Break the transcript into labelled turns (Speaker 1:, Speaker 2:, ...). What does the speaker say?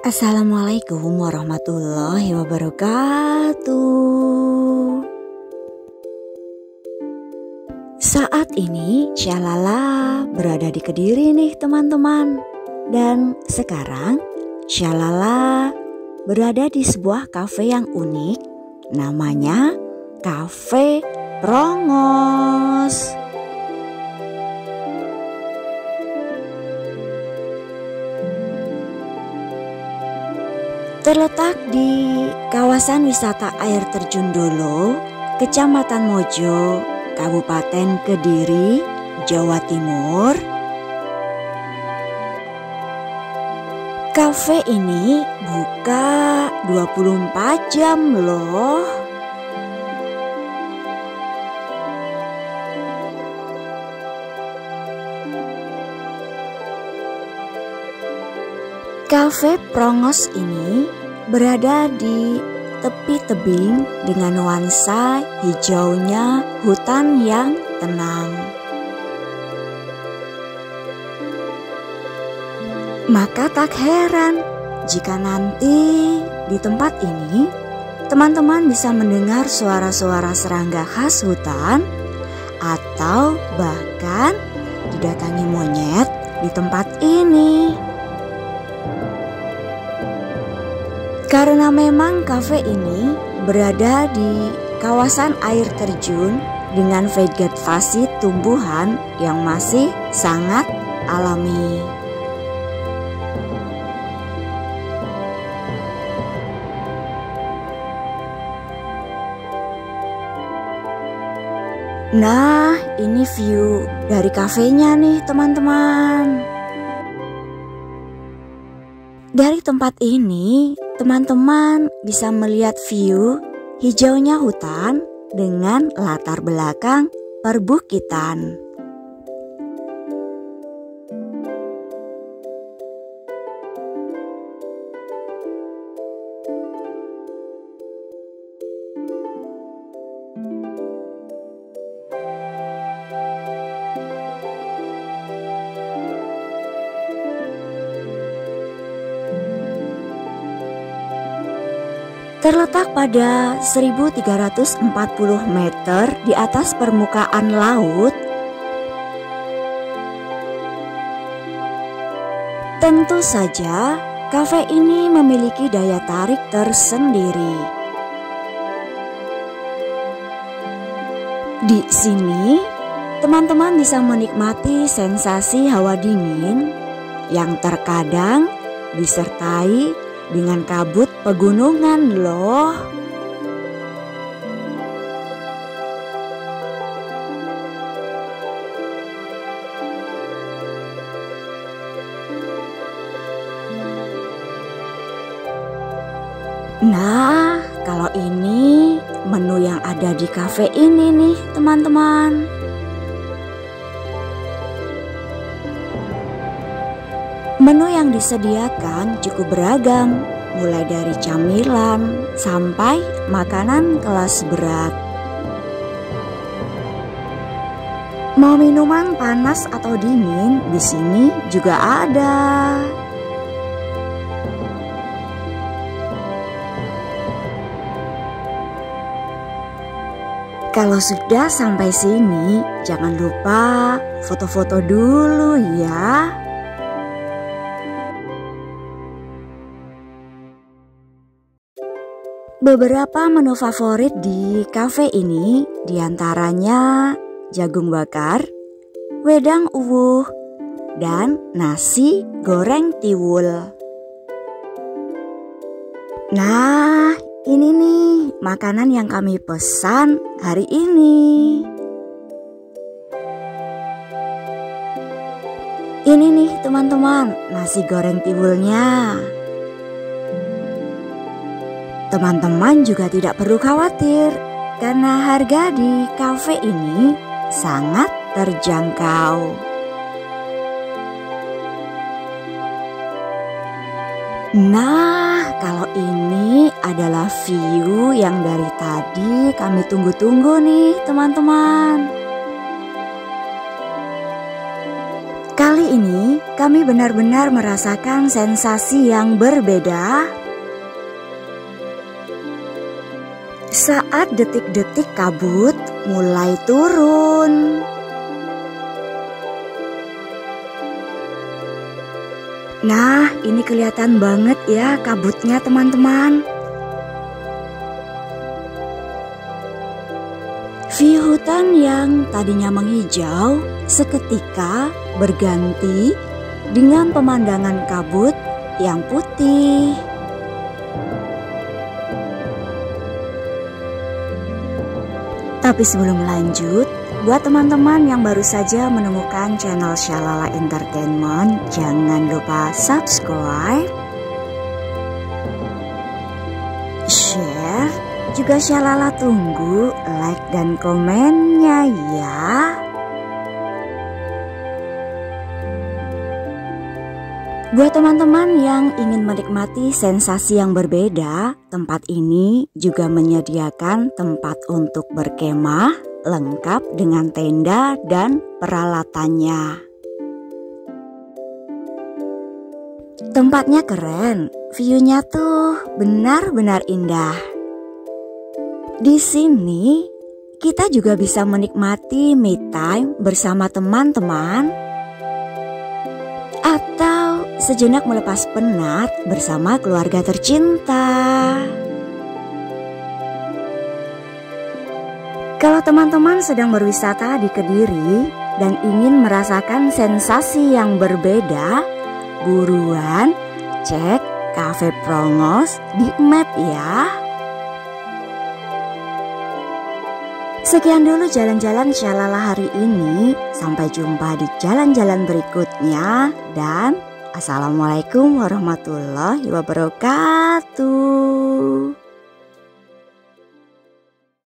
Speaker 1: Assalamualaikum warahmatullahi wabarakatuh. Saat ini Syalala berada di Kediri nih teman-teman. Dan sekarang Syalala berada di sebuah kafe yang unik. Namanya Cafe Prongos. Terletak di kawasan wisata air terjun Dolo, Kecamatan Mojo, Kabupaten Kediri, Jawa Timur. Kafe ini buka 24 jam loh. Cafe Prongos ini berada di tepi tebing dengan nuansa hijaunya hutan yang tenang. Maka tak heran jika nanti di tempat ini teman-teman bisa mendengar suara-suara serangga khas hutan atau bahkan didatangi monyet di tempat ini. Karena memang kafe ini berada di kawasan air terjun dengan vegetasi tumbuhan yang masih sangat alami. Nah, ini view dari kafenya nih teman-teman. Dari tempat ini, teman-teman bisa melihat view hijaunya hutan dengan latar belakang perbukitan. Terletak pada 1340 meter di atas permukaan laut, tentu saja kafe ini memiliki daya tarik tersendiri. Di sini, teman-teman bisa menikmati sensasi hawa dingin yang terkadang disertai dengan kabut pegunungan loh. Nah, kalau ini menu yang ada di kafe ini nih teman-teman. Menu yang disediakan cukup beragam, mulai dari camilan sampai makanan kelas berat. Mau minuman panas atau dingin, di sini juga ada. Kalau sudah sampai sini, jangan lupa foto-foto dulu ya. Beberapa menu favorit di kafe ini diantaranya jagung bakar, wedang uwuh, dan nasi goreng tiwul. Nah, ini nih makanan yang kami pesan hari ini. Ini nih teman-teman, nasi goreng tiwulnya. Teman-teman juga tidak perlu khawatir karena harga di kafe ini sangat terjangkau. Nah, kalau ini adalah view yang dari tadi kami tunggu-tunggu nih teman-teman. Kali ini kami benar-benar merasakan sensasi yang berbeda saat detik-detik kabut mulai turun. Nah, ini kelihatan banget ya kabutnya teman-teman. View hutan yang tadinya menghijau seketika berganti dengan pemandangan kabut yang putih. Tapi sebelum lanjut, buat teman-teman yang baru saja menemukan channel Shalala Entertainment, jangan lupa subscribe, share, juga Shalala tunggu like dan komennya ya. Buat teman-teman yang ingin menikmati sensasi yang berbeda, tempat ini juga menyediakan tempat untuk berkemah lengkap dengan tenda dan peralatannya. Tempatnya keren, view-nya tuh benar-benar indah. Di sini kita juga bisa menikmati me time bersama teman-teman atau sejenak melepas penat bersama keluarga tercinta. Kalau teman-teman sedang berwisata di Kediri dan ingin merasakan sensasi yang berbeda, buruan cek Cafe Prongos di map ya. Sekian dulu jalan-jalan Shalala hari ini. Sampai jumpa di jalan-jalan berikutnya. Dan Assalamualaikum warahmatullahi wabarakatuh.